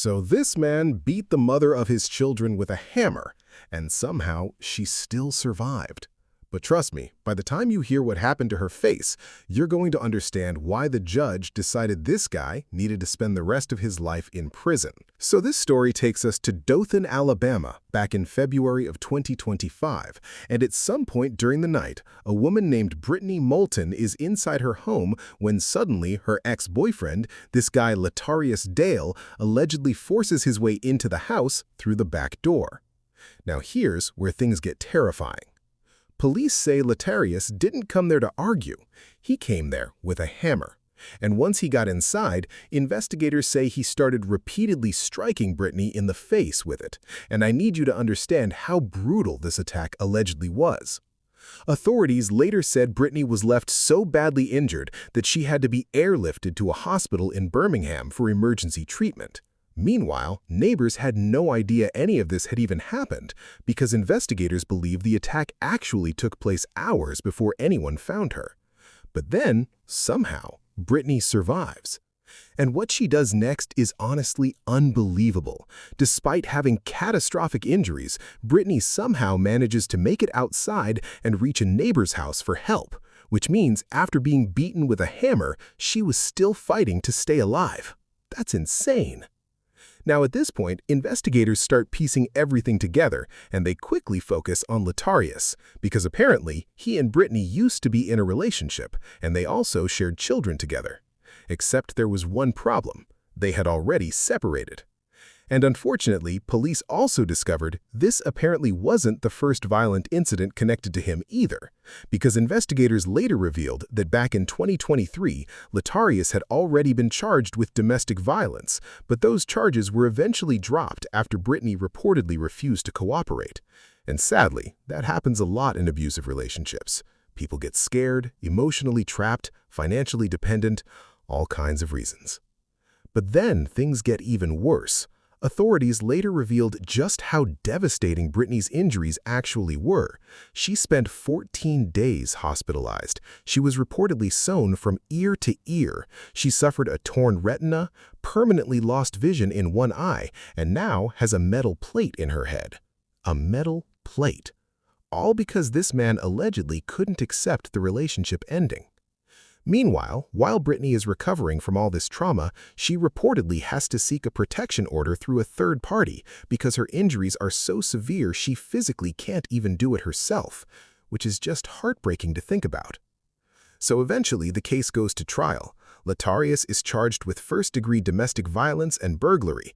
So this man beat the mother of his children with a hammer, and somehow she still survived. But trust me, by the time you hear what happened to her face, you're going to understand why the judge decided this guy needed to spend the rest of his life in prison. So this story takes us to Dothan, Alabama, back in February of 2025, and at some point during the night, a woman named Brittany Moulton is inside her home when suddenly her ex-boyfriend, this guy Latarius Dale, allegedly forces his way into the house through the back door. Now here's where things get terrifying. Police say Latarius didn't come there to argue. He came there with a hammer. And once he got inside, investigators say he started repeatedly striking Brittany in the face with it. And I need you to understand how brutal this attack allegedly was. Authorities later said Brittany was left so badly injured that she had to be airlifted to a hospital in Birmingham for emergency treatment. Meanwhile, neighbors had no idea any of this had even happened because investigators believe the attack actually took place hours before anyone found her. But then, somehow, Brittany survives. And what she does next is honestly unbelievable. Despite having catastrophic injuries, Brittany somehow manages to make it outside and reach a neighbor's house for help, which means after being beaten with a hammer, she was still fighting to stay alive. That's insane. Now at this point, investigators start piecing everything together, and they quickly focus on Latarius, because apparently he and Brittany used to be in a relationship, and they also shared children together. Except there was one problem. They had already separated. And unfortunately, police also discovered this apparently wasn't the first violent incident connected to him either, because investigators later revealed that back in 2023, Latarius had already been charged with domestic violence, but those charges were eventually dropped after Brittany reportedly refused to cooperate. And sadly, that happens a lot in abusive relationships. People get scared, emotionally trapped, financially dependent, all kinds of reasons. But then things get even worse. Authorities later revealed just how devastating Brittany's injuries actually were. She spent 14 days hospitalized. She was reportedly sewn from ear to ear. She suffered a torn retina, permanently lost vision in one eye, and now has a metal plate in her head. A metal plate. All because this man allegedly couldn't accept the relationship ending. Meanwhile, while Brittany is recovering from all this trauma, she reportedly has to seek a protection order through a third party because her injuries are so severe she physically can't even do it herself, which is just heartbreaking to think about. So eventually, the case goes to trial. Latarius is charged with first-degree domestic violence and burglary,